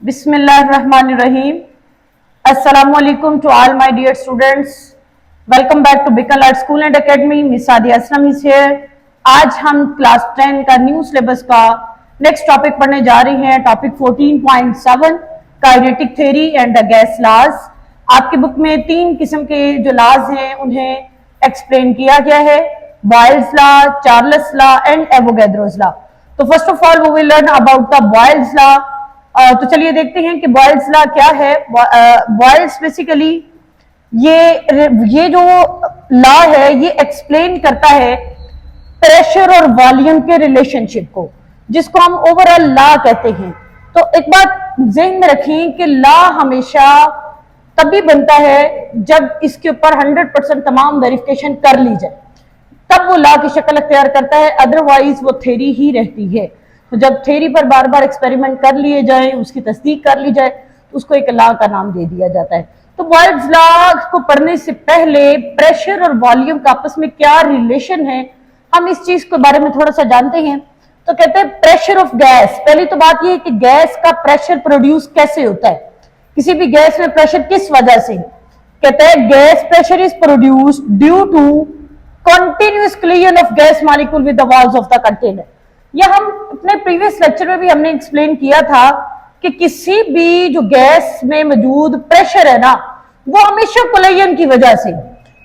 Bismillahirrahmanirrahim. Assalamualaikum to all my dear students. Welcome back to Bikal Art School and Academy. Miss Sadia Aslam is here. आज हम class 10 का new syllabus का next topic पढ़ने जा रहे हैं. Topic 14.7 kinetic theory and the gas laws. आपकी book में तीन किस्म के जो लॉज हैं उन्हें एक्सप्लेन किया गया है. Boyle's law, Charles law and Avogadro's law. तो first of all we will learn about the Boyle's law. तो चलिए देखते हैं कि बॉयल्स लॉ क्या है. बॉयल्स बेसिकली ये जो लॉ है ये एक्सप्लेन करता है प्रेशर और वॉल्यूम के रिलेशनशिप को, जिसको हम ओवरऑल लॉ कहते हैं. तो एक बात ज़हन में रखें कि लॉ हमेशा तभी बनता है जब इसके ऊपर 100% तमाम वेरिफिकेशन कर ली जाए, तब वो लॉ की शक्ल अख्तियार करता है. अदरवाइज वो थ्योरी ही रहती है. तो जब थ्योरी पर बार बार एक्सपेरिमेंट कर लिए जाए, उसकी तस्दीक कर ली जाए, तो उसको एक लॉ का नाम दे दिया जाता है. तो बॉयल्स लॉ को पढ़ने से पहले प्रेशर और वॉल्यूम का आपस में क्या रिलेशन है, हम इस चीज के बारे में थोड़ा सा जानते हैं. तो कहते हैं प्रेशर ऑफ गैस. पहली तो बात यह है कि गैस का प्रेशर प्रोड्यूस कैसे होता है, किसी भी गैस में प्रेशर किस वजह से. कहते हैं gas pressure is produced due to continuous collision of gas molecule with the walls of the container. यह हम अपने प्रीवियस लेक्चर में भी हमने एक्सप्लेन किया था कि किसी भी जो गैस में मौजूद प्रेशर है ना, वो हमेशा कोलिजन की वजह से,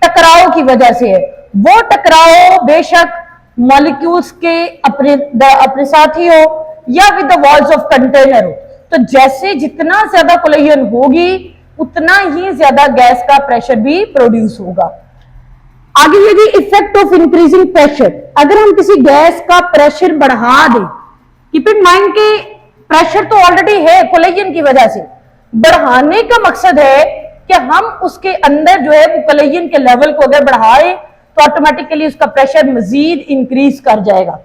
टकराव की वजह से है. वो टकराव बेशक मॉलिक्यूल्स के अपने साथ ही हो या with the walls of container हो. तो जैसे जितना ज्यादा कोलिजन होगी उतना ही ज्यादा गैस का प्रेशर भी प्रोड्यूस होगा. आगे यदि इफेक्ट ऑफ इंक्रीजिंग प्रेशर, अगर हम किसी गैस का प्रेशर बढ़ा दें, कीप इन माइंड के प्रेशर तो ऑलरेडी है कोलिजन की वजह से, बढ़ाने का मकसद है कि हम उसके अंदर जो है वो कोलिजन के लेवल को अगर बढ़ाएं तो ऑटोमेटिकली उसका प्रेशर मजीद इंक्रीज कर जाएगा.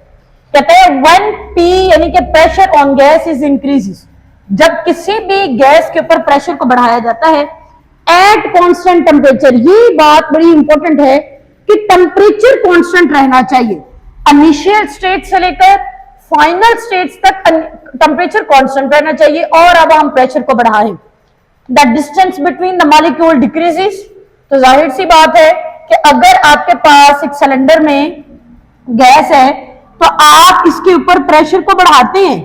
कहते हैं व्हेन P यानी कि pressure on gas is increases, जब किसी भी गैस के ऊपर प्रेशर को बढ़ाया जाता है एट कांस्टेंट टेम्परेचर. ये बात बड़ी इंपॉर्टेंट है कि टेम्परेचर कांस्टेंट रहना चाहिए. इनिशियल स्टेट से लेकर फाइनल स्टेट्स तक टेम्परेचर कांस्टेंट रहना चाहिए. और अब हम प्रेशर को बढ़ाएं, the distance between the molecule decreases. तो जाहिर सी बात है कि अगर आपके पास एक सिलेंडर में गैस है तो आप इसके ऊपर प्रेशर को बढ़ाते हैं,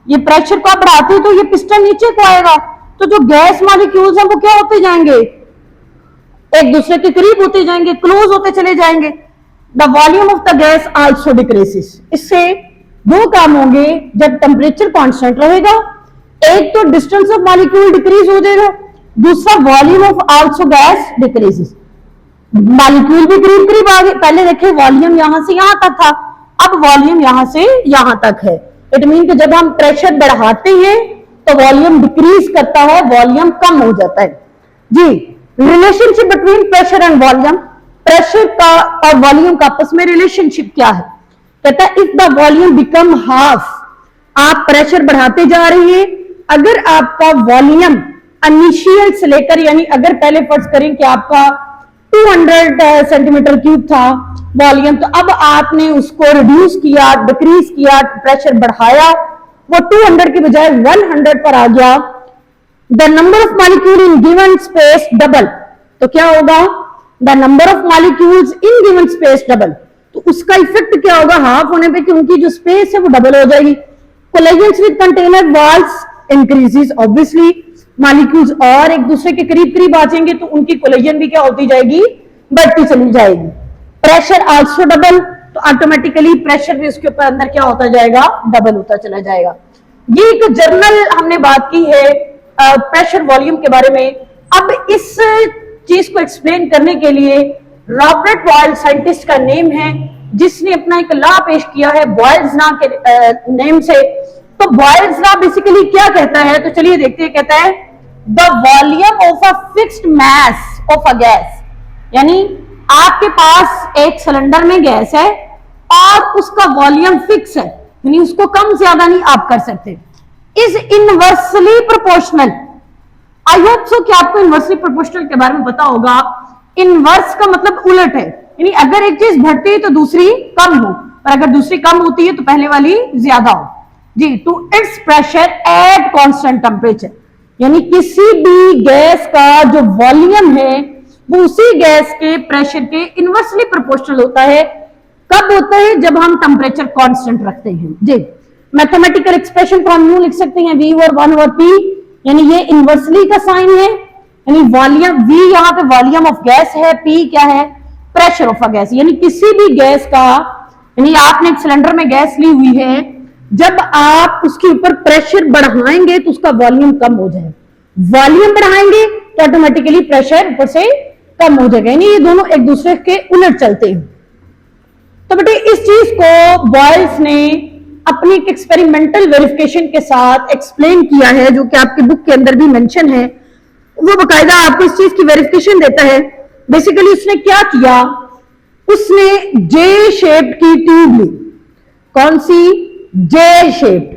ये प्रेशर को आप बढ़ाते हैं तो ये पिस्टन नीचे को आएगा. तो जो गैस मॉलिक्यूल्स हैं वो क्या होते जाएंगे, एक दूसरे के करीब होते जाएंगे, क्लोज होते चले जाएंगे. The volume of the gas also decreases. इससे दो काम होंगे. जब टेम्परेचर कांस्टेंट रहेगा, एक तो डिस्टेंस ऑफ मॉलिक्यूल डिक्रीज हो जाएगा, दूसरा volume of also gas decreases. Molecule भी करीब करीब आ गए. पहले देखें वॉल्यूम यहां से यहां तक था, अब वॉल्यूम यहां से यहां तक है. इट मीन कि जब हम प्रेशर बढ़ाते हैं तो वॉल्यूम डिक्रीज करता है, वॉल्यूम कम हो जाता है. जी, relationship between pressure and volume. Pressure का और वॉल्यूम का आपस में रिलेशनशिप क्या है. कहता है if the volume become half, आप प्रेशर बढ़ाते जा रहे हैं, अगर आपका वॉल्यूम इनिशियल से लेकर, यानी अगर पहले फर्ज करें कि आपका 200 सेंटीमीटर क्यूब था वॉल्यूम, तो अब आपने उसको रिड्यूस किया, डिक्रीज किया, प्रेशर बढ़ाया, वो 200 की बजाय 100 पर आ गया. The number of molecule in given space double. तो क्या होगा, the number of molecules in given space double. तो उसका इफेक्ट क्या होगा हाफ होने पे कि उनकी जो स्पेस है वो डबल हो जाएगी. Collisions with container walls increases. Obviously molecules और एक दूसरे के करीब करीब आ जाएंगे तो उनकी कोलिजन भी क्या होती जाएगी, बढ़ती चली जाएगी. Pressure also double. तो ऑटोमेटिकली प्रेशर भी उसके ऊपर अंदर क्या होता जाएगा, डबल होता चला जाएगा. ये एक जर्नल हमने बात की है प्रेशर वॉल्यूम के बारे में. अब इस चीज को एक्सप्लेन करने के लिए रॉबर्ट बॉयल साइंटिस्ट का नेम है, जिसने अपना एक लॉ पेश किया है बॉयल्स लॉ के नेम से. तो बॉयल्स लॉ बेसिकली क्या कहता है, तो चलिए देखते हैं. कहता है the volume of a fixed mass of a gas, यानी आपके पास एक सिलेंडर में गैस है और उसका वॉल्यूम फिक्स है, यानी उसको कम ज्यादा नहीं आप कर सकते. Is inversely proportional. I hope so कि आपको इनवर्सली प्रोपोर्शनल के बारे में पता होगा. इनवर्स का मतलब उलट है, यानी अगर एक चीज बढ़ती है तो दूसरी कम हो, और अगर दूसरी कम होती है तो पहले वाली ज्यादा हो. जी, to its pressure at constant temperature, यानी किसी भी गैस का जो वॉल्यूम है वो उसी गैस के प्रेशर के इनवर्सली प्रोपोर्शनल होता है। कब होता है? जब हम टेम्परेचर कांस्टेंट रखते हैं। जी, मैथमेटिकल एक्सप्रेशन को हम यूं लिख सकते हैं, V और 1 और P, यानी ये इनवर्सली का साइन है, यानी वॉल्यूम V यहाँ पे वॉल्यूम ऑफ गैस है, P क्या है? Pressure of a gas. यानी किसी भी गैस का, यानी आपने एक सिलेंडर में गैस ली हुई है, जब आप उसके ऊपर प्रेशर बढ़ाएंगे तो उसका वॉल्यूम कम हो जाएगा, वॉल्यूम बढ़ाएंगे तो ऑटोमेटिकली प्रेशर ऊपर से कम हो जाएगा, यानी ये दोनों एक दूसरे के उलट चलते हैं। तो बेटे इस चीज को बॉयल्स ने अपनी एक एक्सपेरिमेंटल वेरिफिकेशन के साथ एक्सप्लेन किया है, जो कि आपकी बुक के अंदर भी मेंशन है। वो बकायदा आपको इस चीज की वेरिफिकेशन देता है। बेसिकली उसने क्या किया, उसने जे शेप की ट्यूब ली। कौन सी? जे शेप।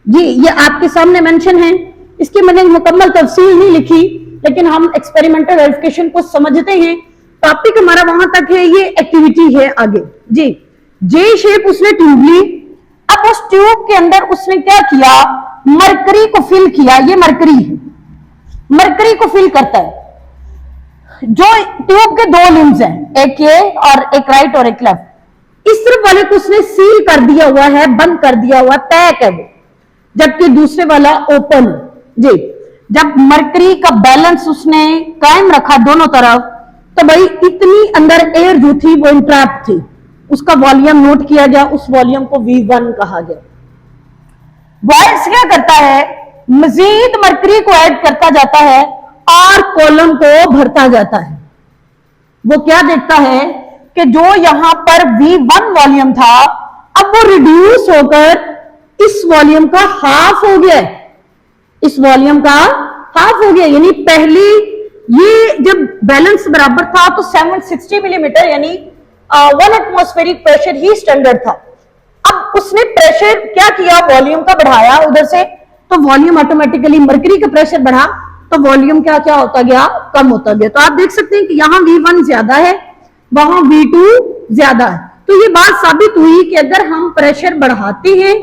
जी, ये आपके सामने मेंशन है, इसकी मैंने मुकम्मल तफसील नहीं लिखी, लेकिन हम एक्सपेरिमेंटल वेरिफिकेशन को समझते हैं। टॉपिक हमारा वहां तक है, ये एक्टिविटी है आगे। जी, जे शेप उसने ट्यूब ली। अब उस ट्यूब के अंदर उसने क्या किया, मरकरी को फिल किया। ये मरकरी है, मरकरी को फिल करता है। जो ट्यूब के दो लिम्स हैं, एक ये और एक राइट और एक लेफ्ट, इस तरफ वाले को उसने सील कर दिया हुआ है, बंद कर दिया हुआ, पैक है वो, जबकि दूसरे वाला ओपन। जी, जब मरकरी का बैलेंस उसने कायम रखा दोनों तरफ, तो भाई इतनी अंदर एयर जो थी वो इंट्रैप थी, उसका वॉल्यूम नोट किया गया, उस वॉल्यूम को V1 कहा गया। बॉयल्स क्या करता है, मजीद मरकरी को ऐड करता जाता है और कॉलम को भरता जाता है। वो क्या देखता है कि जो यहां पर V1 वॉल्यूम था, अब वो रिड्यूस होकर इस वॉल्यूम का हाफ हो गया, इस वॉल्यूम का हाफ हो गया। यानी पहली ये जब बैलेंस बराबर था तो 760 मिलीमीटर यानी 1 एटमॉस्फेरिक प्रेशर ही स्टैंडर्ड था। अब उसने प्रेशर क्या किया, वॉल्यूम का बढ़ाया उधर से, तो वॉल्यूम ऑटोमेटिकली मरकरी का प्रेशर बढ़ा तो वॉल्यूम क्या क्या होता गया, कम होता गया। तो आप देख सकते हैं कि यहां V1 ज्यादा है, वहां V2 ज्यादा है। तो ये बात साबित हुई कि अगर हम प्रेशर बढ़ाते हैं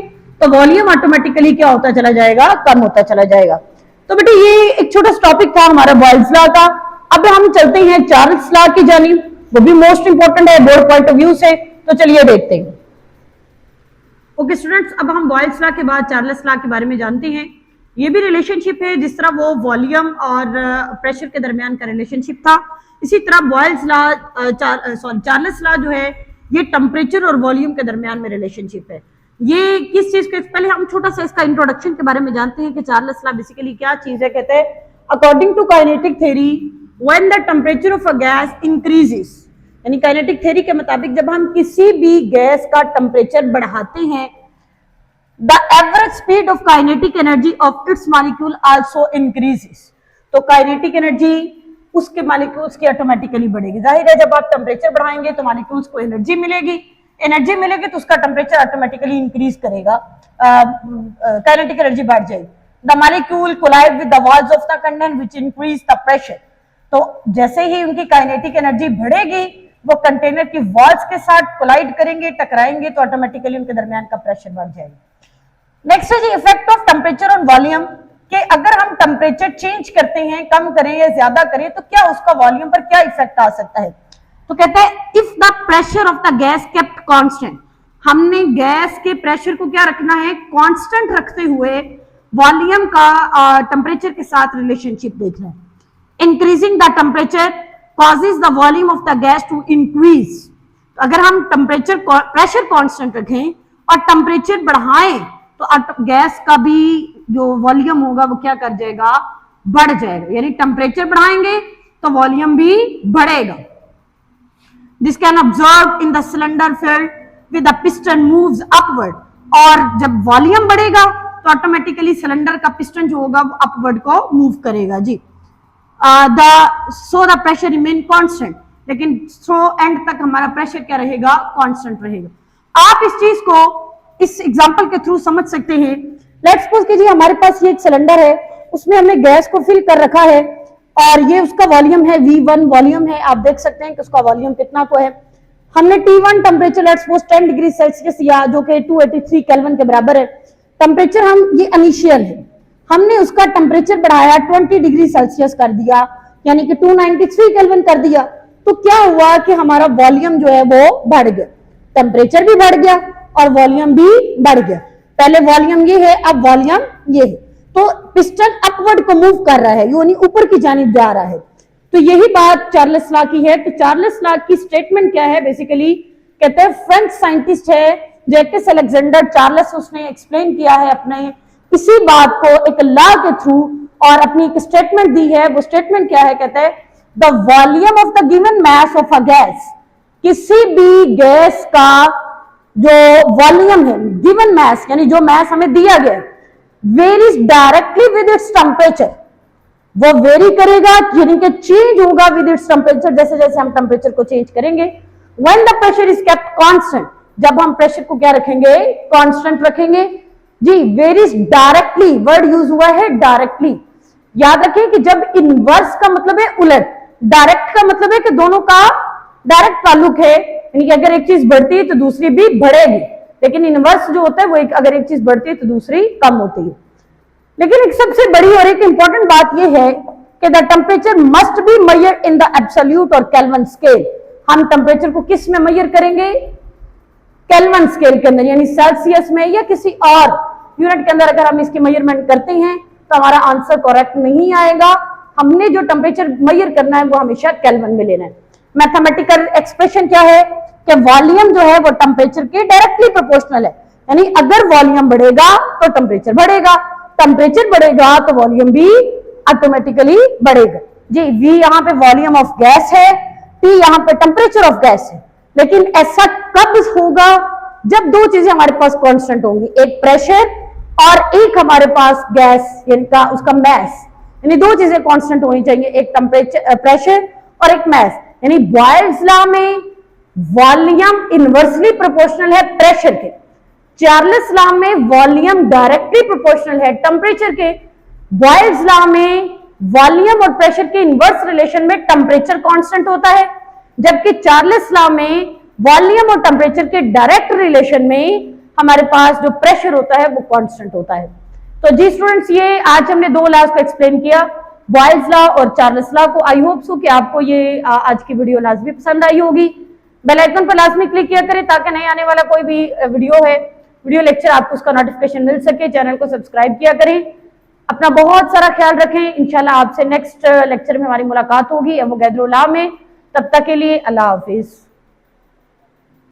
तो वॉल्यूम ऑटोमेटिकली क्या होता चला जाएगा, कम होता चला जाएगा। तो बेटे ये एक छोटा सा टॉपिक था हमारा बॉयल्स लॉ का। अब हम चलते हैं चार्ल्स लॉ की जानिब, वो भी मोस्ट इंपॉर्टेंट है बोर्ड पॉइंट ऑफ व्यू से, तो चलिए देखते हैं। ओके स्टूडेंट्स, अब हम बॉयल्स लॉ के बाद चार्ल्स लॉ के बारे में जानते हैं। ये भी रिलेशनशिप है, जिस तरह वो वॉल्यूम और प्रेशर के दरमियान का रिलेशनशिप था, इसी तरह बॉयल्स लॉ चार्ल्स लॉ जो है ये टेम्परेचर और वॉल्यूम के दरमियान में रिलेशनशिप है। ये किस चीज के, पहले हम छोटा सा इसका इंट्रोडक्शन के बारे में जानते हैं कि चार्ल्स लॉ बेसिकली क्या चीज है। कहते हैं according to kinetic theory when the temperature of a gas increases, यानी काइनेटिक थ्योरी के मुताबिक जब हम किसी भी गैस का टेम्परेचर बढ़ाते हैं, the average speed of kinetic energy of its molecule also increases, तो काइनेटिक एनर्जी उसके मॉलिक्यूल्स की ऑटोमेटिकली बढ़ेगी। जाहिर है जब आप टेम्परेचर बढ़ाएंगे तो मॉलिक्यूल्स को एनर्जी मिलेगी, एनर्जी मिलेगी तो उसका टेम्परेचर ऑटोमेटिकली इंक्रीज करेगा, काइनेटिक एनर्जी बढ़ जाएगी। The molecule collide with the walls of the container which increase the pressure, तो जैसे ही उनकी काइनेटिक एनर्जी बढ़ेगी वो कंटेनर की वॉल्स के साथ कोलाइड करेंगे, टकराएंगे, तो ऑटोमेटिकली उनके दरमियान का प्रेशर बढ़ जाएगा। नेक्स्ट है जी effect of temperature on volume, कि अगर हम टेम्परेचर चेंज करते हैं, कम करें या ज्यादा करें, तो क्या उसका वॉल्यूम पर क्या इफेक्ट आ सकता है। तो कहते हैं if the pressure of the gas kept constant, हमने गैस के प्रेशर को क्या रखना है, कांस्टेंट रखते हुए वॉल्यूम का टेम्परेचर के साथ रिलेशनशिप देखना है। Increasing the temperature causes the volume of the gas to increase, अगर हम टेम्परेचर प्रेशर कांस्टेंट रखें और टेम्परेचर बढ़ाएं तो गैस का भी जो वॉल्यूम होगा वो क्या कर जाएगा, बढ़ जाएगा। यानी टेम्परेचर बढ़ाएंगे तो वॉल्यूम भी बढ़ेगा। This can observe in the cylinder filled with the piston moves upward, और जब वॉल्यूम बढ़ेगा तो ऑटोमेटिकली सिलेंडर का पिस्टन जो होगा वो अपवर्ड को मूव करेगा जी। So the pressure remain constant, लेकिन थ्रो एंड तक हमारा प्रेशर क्या रहेगा, कांस्टेंट रहेगा। आप इस चीज को इस एग्जांपल के थ्रू समझ सकते हैं। लेट्स सपोज कीजिए हमारे पास ये एक सिलेंडर है, उसमें हमने गैस को फिल कर रखा है और ये उसका वॉल्यूम है V1 वॉल्यूम है। आप देख सकते हैं कि उसका वॉल्यूम कितना को है। हमने T1 temperature let's suppose 10 degree Celsius या जो कि 283 केल्विन के बराबर है, टेम्परेचर हम ये इनिशियल है, हमने उसका टेम्परेचर बढ़ाया 20 डिग्री सेल्सियस कर दिया, यानी कि 293 केल्विन कर दिया, तो क्या हुआ कि हमारा वॉल्यूम जो है वो बढ़ गया, टेम्परेचर भी बढ़ गया और वॉल्यूम भी बढ़ गया। पहले वॉल्यूम ये है, अब वॉल्यूम ये है, तो पिस्टन अपवर्ड को मूव कर रहा है, यानी ऊपर की जानिब जा रहा है। तो यही बात चार्ल्स लॉ की है। तो चार्ल्स लॉ की स्टेटमेंट क्या है, बेसिकली कहते हैं फ्रेंच साइंटिस्ट है जैकस अलेक्जेंडर चार्ल्स, उसने एक्सप्लेन किया है अपने इसी बात को एक लॉ के थ्रू और अपनी एक स्टेटमेंट दी है। वो स्टेटमेंट क्या है, कहते हैं the volume of the given mass of a gas, किसी भी गैस का जो वॉल्यूम है, गिवन मास यानी जो मास हमें दिया गया, varies directly with its temperature, वो वेरी करेगा यानी कि चेंज होगा विद इट्स टेम्परेचर, जैसे जैसे हम टेम्परेचर को चेंज करेंगे। When the pressure is kept constant, जब हम प्रेशर को क्या रखेंगे, कांस्टेंट रखेंगे जी। वेरीज डायरेक्टली, वर्ड यूज हुआ है डायरेक्टली, याद रखें कि जब इनवर्स का मतलब है उलट, डायरेक्ट का मतलब है कि दोनों का डायरेक्ट ताल्लुक है, यानी कि अगर एक चीज बढ़ती है तो दूसरी भी बढ़ेगी, लेकिन इनवर्स जो होता है वो अगर एक चीज बढ़ती है तो दूसरी कम होती है। लेकिन एक सबसे बड़ी और एक इंपॉर्टेंट बात यह है कि the temperature must be measured in the absolute और केल्विन स्केल। हम टेम्परेचर को किस में मेजर करेंगे, केल्विन स्केल के अंदर, यानी सेल्सियस में या किसी और यूनिट के अंदर। अगर हम इसकी मेजरमेंट करते हैं तो हमारा आंसर करेक्ट नहीं आएगा। हमने जो टेम्परेचर मेजर करना है वो हमेशा केल्विन में लेना है। मैथमेटिकल एक्सप्रेशन क्या है कि वॉल्यूम जो है वो टेम्परेचर के डायरेक्टली प्रोपोर्शनल है, यानी अगर वॉल्यूम बढ़ेगा तो टेम्परेचर बढ़ेगा, टेम्परेचर बढ़ेगा तो वॉल्यूम भी ऑटोमेटिकली बढ़ेगा जी। V यहाँ पे वॉल्यूम ऑफ गैस है, T यहाँ पे टेम्परेचर ऑफ गैस है। लेकिन ऐसा कब होगा, जब दो चीजें हमारे पास कांस्टेंट होंगी, एक प्रेशर और एक हमारे पास गैस यानी का उसका मैस, यानी दो चीजें कांस्टेंट होनी चाहिए, एक टेम्परेचर प्रेशर और एक मैस। यानी बॉयल्स लॉ में वॉल्यूम इनवर्सली प्रोपोर्शनल है प्रेशर के, चार्ल्स लॉ में वॉल्यूम डायरेक्टली प्रोपोर्शनल है टेम्परेचर के, बॉयल्स लॉ में वॉल्यूम और प्रेशर के इनवर्स रिलेशन में टेम्परेचर कांस्टेंट होता है, जबकि चार्ल्स लॉ में वॉल्यूम और टेम्परेचर के डायरेक्ट रिलेशन में हमारे पास जो प्रेशर होता है वो कांस्टेंट होता है। तो जी स्टूडेंट्स, ये आज हमने दो लॉज को एक्सप्लेन किया, बॉयल्स लॉ और चार्ल्स लॉ को। आई होप सो कि आपको ये आज की वीडियो लाजमी पसंद आई होगी। बेल आइकन पर लाजमी क्लिक किया करें ताकि नए आने वाला कोई भी वीडियो लेक्चर आपको उसका नोटिफिकेशन मिल सके। चैनल को सब्सक्राइब किया करें। अपना बहुत सारा ख्याल रखें। इंशाल्लाह आपसे नेक्स्ट लेक्चर में हमारी मुलाकात होगी एवोगैड्रो लॉ में। तब तक के लिए अल्लाह हाफिज।